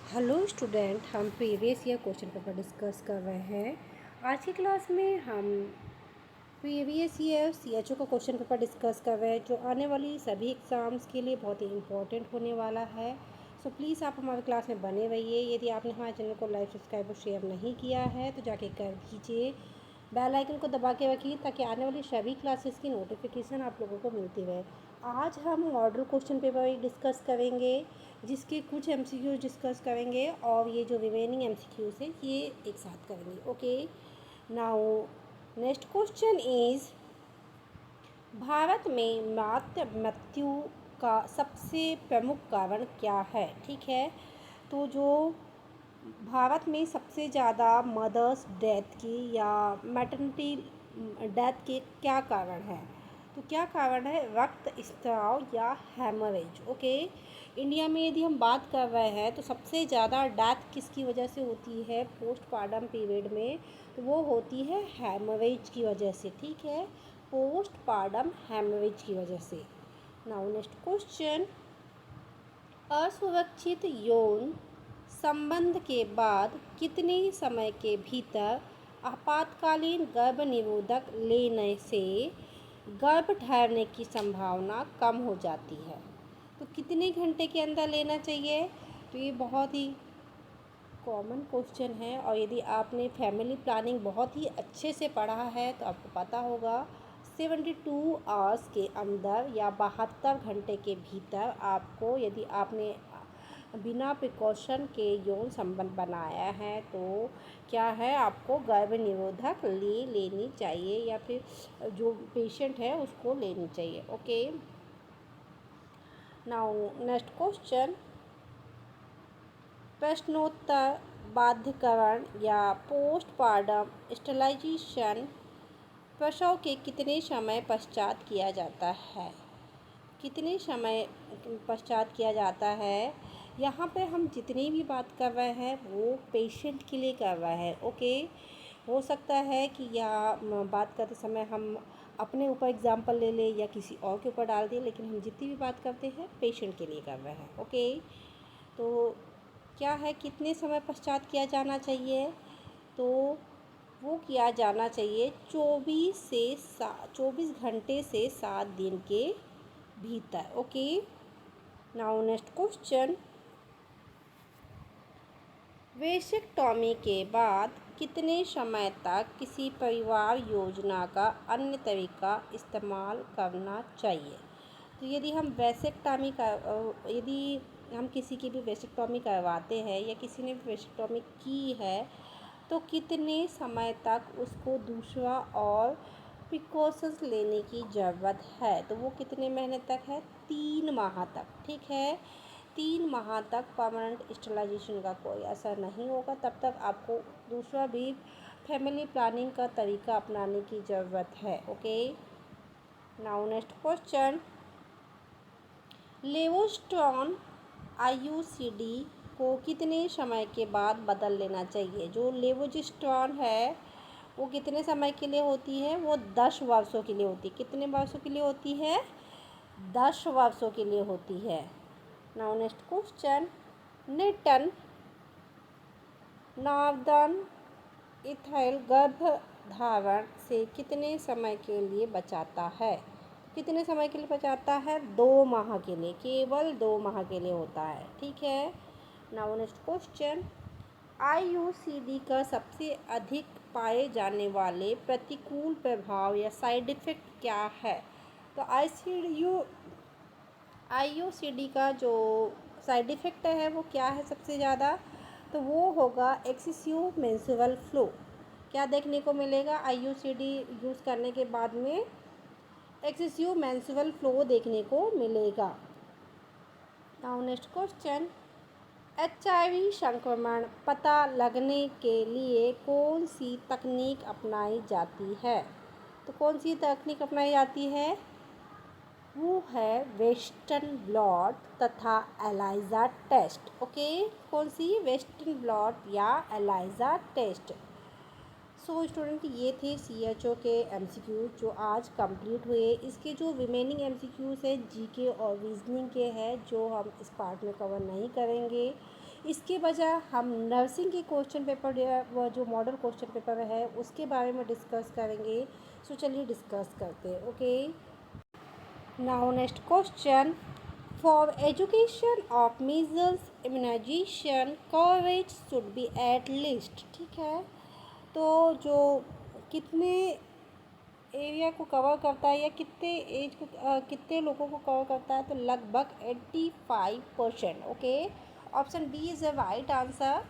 Hello student, हम previous year question paper discuss कर रहे हैं। आज की क्लास में हम प्रीवियस ईयर सीएचओ का क्वेश्चन पेपर डिस्कस कर रहे हैं जो आने वाली सभी एग्ज़ाम्स के लिए बहुत ही इम्पोर्टेंट होने वाला है। सो प्लीज़ आप हमारे क्लास में बने रहिए। यदि आपने हमारे चैनल को लाइक, सब्सक्राइब और शेयर नहीं किया है तो जाके कर दीजिए। बेल आइकन को दबा के रखिए ताकि आने वाली सभी क्लासेस की नोटिफिकेशन आप लोगों को मिलती रहे। आज हम मॉडल क्वेश्चन पेपर डिस्कस करेंगे जिसके कुछ एमसीक्यूज डिस्कस करेंगे और ये जो रिमेनिंग एमसीक्यूज है ये एक साथ करेंगे। Okay, now next question is Bharat में मातृ मृत्यु का सबसे प्रमुख कारण क्या है। ठीक है, तो जो भारत में सबसे ज़्यादा मदर्स डेथ की या मैटरनिटी डेथ के क्या कारण है, तो क्या कारण है? रक्त स्राव या हेमरेज। ओके, इंडिया में यदि हम बात कर रहे हैं तो सबसे ज़्यादा डेथ किसकी वजह से होती है पोस्टपार्टम पीरियड में, तो वो होती है हेमरेज की वजह से। ठीक है, पोस्टपार्टम हेमरेज की वजह से। नाउ नेक्स्ट क्वेश्चन, असुरक्षित यौन संबंध के बाद कितने समय के भीतर आपातकालीन गर्भ निरोधक लेने से गर्भ ठहरने की संभावना कम हो जाती है? तो कितने घंटे के अंदर लेना चाहिए? तो ये बहुत ही कॉमन क्वेश्चन है और यदि आपने फैमिली प्लानिंग बहुत ही अच्छे से पढ़ा है तो आपको पता होगा 72 आवर्स के अंदर या 72 घंटे के भीतर आपको, यदि आपने बिना प्रिकॉशन के यौन संबंध बनाया है तो क्या है, आपको गर्भ निरोधक लेनी चाहिए या फिर जो पेशेंट है उसको लेनी चाहिए। ओके, नाउ नेक्स्ट क्वेश्चन, प्रश्नोत्तर बाध्यकरण या पोस्टपार्टम स्टेरिलाइजेशन प्रसव के कितने समय पश्चात किया जाता है? कितने समय पश्चात किया जाता है? यहाँ पे हम जितनी भी बात कर रहे हैं वो पेशेंट के लिए कर रहे हैं। ओके, हो सकता है कि या बात करते समय हम अपने ऊपर एग्जाम्पल ले लें या किसी और के ऊपर डाल दें, लेकिन हम जितनी भी बात करते हैं पेशेंट के लिए कर रहे हैं। ओके, तो क्या है, कितने समय पश्चात किया जाना चाहिए? तो वो किया जाना चाहिए 24 घंटे से 7 दिन के भीतर। Okay, now next question, vasectomy के बाद कितने समय तक किसी परिवार योजना का अन्य तरीका इस्तेमाल करना चाहिए? तो यदि हम वेसेक्टॉमी का यदि हम किसी की भी वेसेक्टॉमी करवाते हैं या किसी ने वेसेक्टॉमी की है तो कितने समय तक उसको दूसरा और प्रिकॉशंस लेने की ज़रूरत है? तो वो कितने महीने तक है? 3 माह तक। ठीक है, 3 माह तक परमानेंट स्टेरिलाइजेशन का कोई असर नहीं होगा, तब तक आपको दूसरा भी फैमिली प्लानिंग का तरीका अपनाने की ज़रूरत है। ओके, नाउ नेक्स्ट क्वेश्चन, लेवोस्टोन आईयूसीडी को कितने समय के बाद बदल लेना चाहिए? जो लेवोजिस्टोन है वो कितने समय के लिए होती है? वो 10 वर्षों के लिए होती है। कितने वर्षों के लिए होती है? 10 वर्षों के लिए होती है। नाउ नेक्स्ट क्वेश्चन, निटन नॉर्दर्न इथाइल गर्भधारण से कितने समय के लिए बचाता है? कितने समय के लिए बचाता है? 2 माह के लिए, केवल 2 माह के लिए होता है। ठीक है, नाउ नेक्स्ट क्वेश्चन, आईयूसीडी का सबसे अधिक पाए जाने वाले प्रतिकूल प्रभाव या साइड इफ़ेक्ट क्या है? तो आईयूसीडी का जो साइड इफ़ेक्ट है वो क्या है सबसे ज़्यादा? तो वो होगा एक्सेसिव मेंस्ट्रुअल फ्लो। क्या देखने को मिलेगा आईयूसीडी यूज़ करने के बाद में? एक्सेसिव मेंस्ट्रुअल फ्लो देखने को मिलेगा। नाउ नेक्स्ट क्वेश्चन, एचआईवी संक्रमण पता लगने के लिए कौन सी तकनीक अपनाई जाती है? तो कौन सी तकनीक अपनाई जाती है? वो है वेस्टर्न ब्लॉट तथा एलाइजा टेस्ट। ओके, कौन सी? वेस्टर्न ब्लॉट या एलाइजा टेस्ट। सो स्टूडेंट, ये थे सीएचओ के एमसीक्यूज जो आज कंप्लीट हुए। इसके जो रिमेनिंग एमसीक्यूज है जीके और रीजनिंग के हैं जो हम इस पार्ट में कवर नहीं करेंगे। इसके बजाय हम नर्सिंग के क्वेश्चन पेपर या वो जो मॉडल क्वेश्चन पेपर है उसके बारे में डिस्कस करेंगे। सो चलिए डिस्कस करते हैं। Okay, now next question, for education of measles immunization coverage should be at least. ठीक है, तो जो कितने एरिया को कवर करता है या कितने एज को कितने लोगों को कवर करता है, तो लगभग 85%। Okay, option B is a right answer.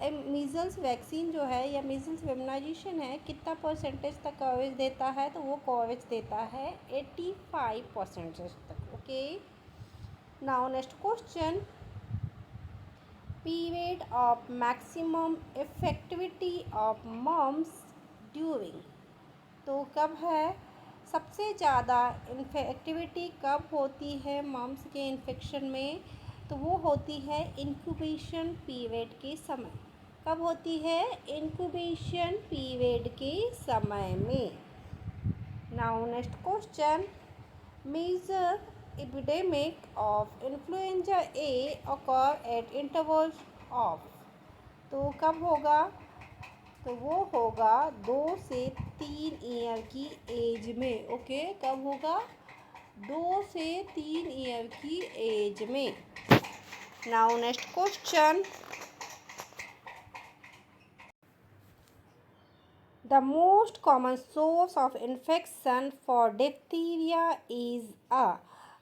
Measles vaccine जो है या मीजल्स इम्यूनाइजेशन है कितना परसेंटेज तक कवरेज देता है, तो वो कवरेज देता है 85% तक। Okay, now next question, period of maximum effectivity of mumps during, तो कब है सबसे ज़्यादा इन्फेक्टिविटी कब होती है मम्स के इन्फेक्शन में, तो वो होती है इंक्यूबेशन पीरियड के समय। कब होती है? इंक्यूबेशन पीरियड के समय में। Now next question, major epidemic of influenza A occur at intervals of, तो कब होगा? तो वो होगा 2 से 3 ईयर की एज में। ओके, कब होगा? 2 से 3 ईयर की एज में। Now next question, the most common source of infection for diphtheria is a,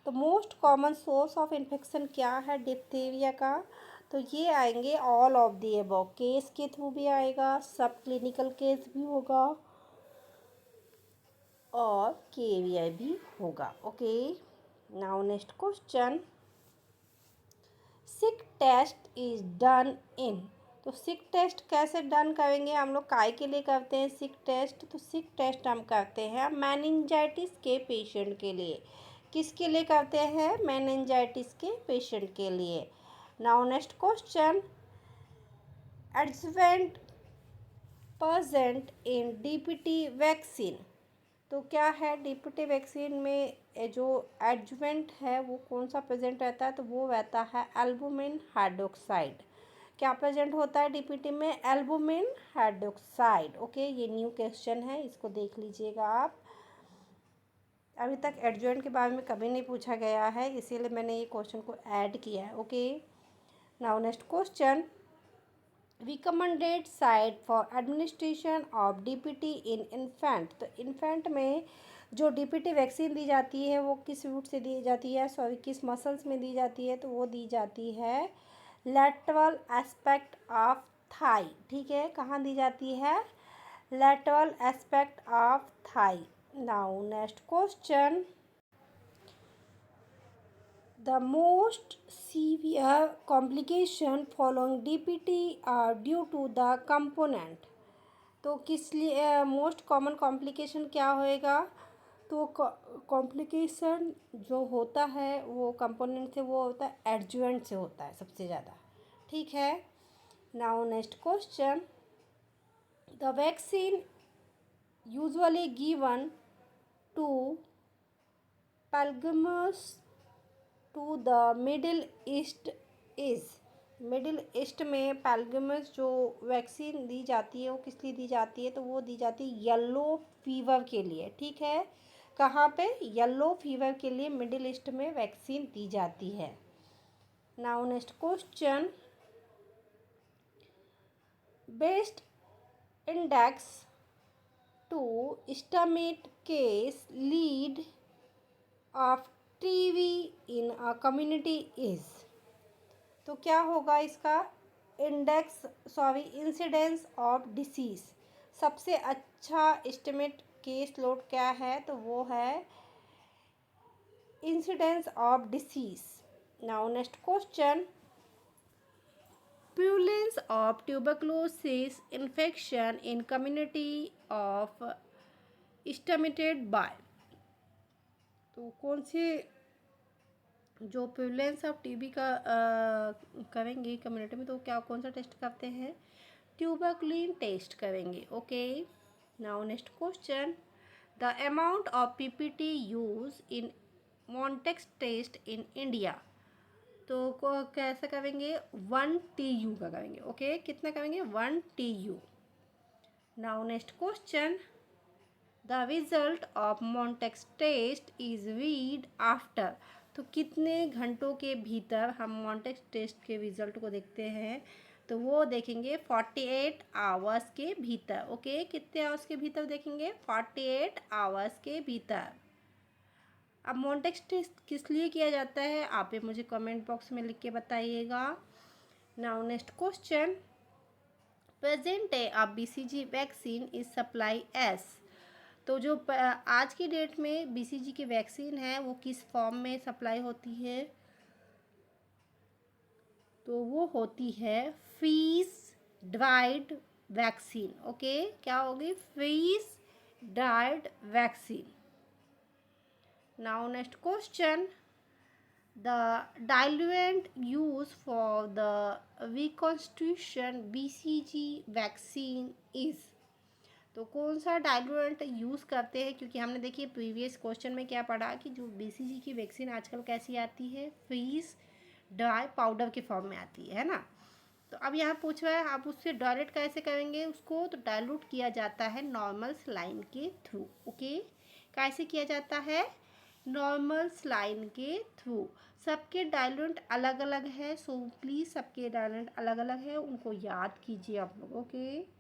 तो most common source of infection क्या है डिप्थीरिया का? तो ये आएंगे all of the above, case के थ्रू भी आएगा, सब क्लिनिकल केस भी होगा और केवीआई भी होगा। Okay, now next question, Schick test is done in, तो सिक टेस्ट कैसे डन करेंगे हम लोग, काय के लिए करते हैं सिक टेस्ट? तो सिक टेस्ट हम करते हैं मेनिंजाइटिस के पेशेंट के लिए। किसके लिए करते हैं? मेनिंजाइटिस के पेशेंट के लिए। Now next question, adjuvant present in DPT vaccine, तो क्या है डीपीटी वैक्सीन में जो एडजुवेंट है वो कौन सा प्रेजेंट रहता है? तो वो रहता है एल्बुमिन हाइड्रोक्साइड। क्या प्रेजेंट होता है डीपीटी में? Albumin hydroxide. ओके, ये न्यू क्वेश्चन है, इसको देख लीजिएगा आप। अभी तक एडजुवेंट के बारे में कभी नहीं पूछा गया है, इसीलिए मैंने ये क्वेश्चन को ऐड किया है। Okay, now next question, recommended site for administration of DPT in infant, तो इन्फेंट में जो डीपीटी वैक्सीन दी जाती है वो किस रूट से दी जाती है, सॉरी किस मसल्स में दी जाती है? तो वो दी जाती है लैटरल एस्पेक्ट ऑफ थाई। ठीक है, कहाँ दी जाती है? Lateral aspect of thigh. Now next question, the most severe complication following DPT are due to the component, तो किस लिए मोस्ट कॉमन कॉम्प्लिकेशन क्या होएगा? तो कॉम्प्लिकेशन जो होता है वो कंपोनेंट से, वो होता है एडजुवेंट से होता है सबसे ज़्यादा। ठीक है, now next question, the vaccine usually given to pilgrims to the Middle East is, Middle East में पैल्ग्रिम्स जो वैक्सीन दी जाती है वो किस लिए दी जाती है? तो वो दी जाती है येलो फीवर के लिए। ठीक है, कहाँ पे? येलो फीवर के लिए मिडिल ईस्ट में वैक्सीन दी जाती है। Now next question, best index to estimate case load of TB in a community is, तो क्या होगा इसका? Index sorry incidence of disease, सबसे अच्छा एस्टिमेट केस लोड क्या है? तो वो है incidence of disease. Now next question, prevalence of tuberculosis infection in community of estimated by, तो कौन से जो प्रिवलेंस ऑफ टीबी का करेंगे कम्युनिटी में, तो क्या कौन सा टेस्ट करते हैं? ट्यूबरक्लिन टेस्ट करेंगे। Okay, now next question, the amount of PPT use in Mantoux test in India, तो कैसा करेंगे, 1 TU का करेंगे। ओके, कितना करेंगे, 1 TU। Now next question, the result of Mantoux test is read after. तो कितने घंटों के भीतर हम मॉन्टेक्स टेस्ट के रिजल्ट को देखते हैं, तो वो देखेंगे 48 आवर्स के भीतर। ओके, कितने आवर्स के भीतर देखेंगे, 48 आवर्स के भीतर। अब मॉन्टेक्स टेस्ट किस लिए किया जाता है, आप ये मुझे कमेंट बॉक्स में लिख के बताइएगा। Now next question, present day of BCG vaccine is supply S. तो जो आज की डेट में BCG की वैक्सीन है वो किस फॉर्म में सप्लाई होती है, तो वो होती है फ्रीज ड्राइड वैक्सीन। ओके, क्या होगी, freeze dried vaccine. Now next question, the diluent use for the reconstitution BCG vaccine is. तो कौन सा डाइल्यूएंट यूज़ करते हैं, क्योंकि हमने देखिए प्रीवियस क्वेश्चन में क्या पढ़ा कि जो BCG की वैक्सीन आजकल कैसी आती है, फ्रीज ड्राई पाउडर के फॉर्म में आती है ना। तो अब यहाँ पूछ रहा है आप उससे डायरेक्ट कैसे करेंगे उसको, तो डाइल्यूट किया जाता है नॉर्मल सलाइन के थ्रू। ओके, कैसे किया जाता है, नॉर्मल सलाइन के थ्रू। सबके डाइल्यूएंट अलग अलग है, सो प्लीज़ सबके डाइल्यूएंट अलग अलग है, उनको याद कीजिए आप लोग। Okay,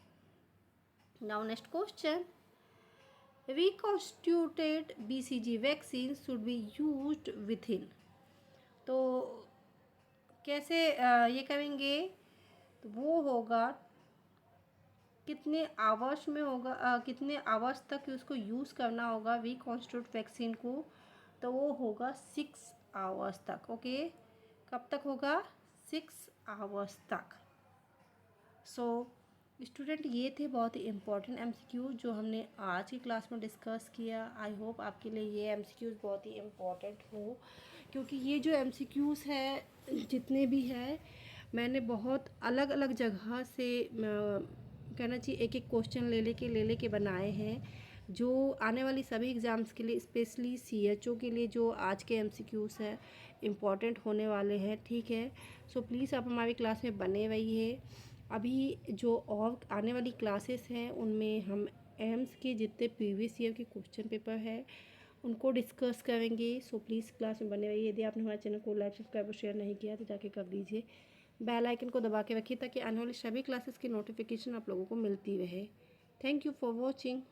now next question, reconstituted BCG vaccine should be used within। तो कैसे ये करेंगे, तो वो होगा कितने आवर्स में होगा, कितने आवर्स तक उसको यूज़ करना होगा रिकॉन्स्टिट्यूट वैक्सीन को, तो वो होगा 6 आवर्स तक। ओके, कब तक होगा, 6 आवर्स तक। सो स्टूडेंट, ये थे बहुत ही इम्पॉर्टेंट MCQ जो हमने आज की क्लास में डिस्कस किया। आई होप आपके लिए ये MCQs बहुत ही इम्पॉर्टेंट हो, क्योंकि ये जो MCQs है जितने भी हैं, मैंने बहुत अलग अलग जगह से कहना चाहिए एक एक क्वेश्चन ले लेके बनाए हैं, जो आने वाली सभी एग्ज़ाम्स के लिए, स्पेशली CHO के लिए जो आज के MCQs हैं इम्पॉर्टेंट होने वाले हैं। ठीक है, सो प्लीज़ आप हमारी क्लास में बने रहिए। अभी जो और आने वाली क्लासेस हैं उनमें हम एम्स के जितने प्रीवियस ईयर के क्वेश्चन पेपर है उनको डिस्कस करेंगे। सो प्लीज़ क्लास में बने रहिए। यदि आपने हमारे चैनल को लाइक, सब्सक्राइब और शेयर नहीं किया तो जाके कर दीजिए। बेल आइकन को दबा के रखिए ताकि आने वाली सभी क्लासेस की नोटिफिकेशन आप लोगों को मिलती रहे। Thank you for watching.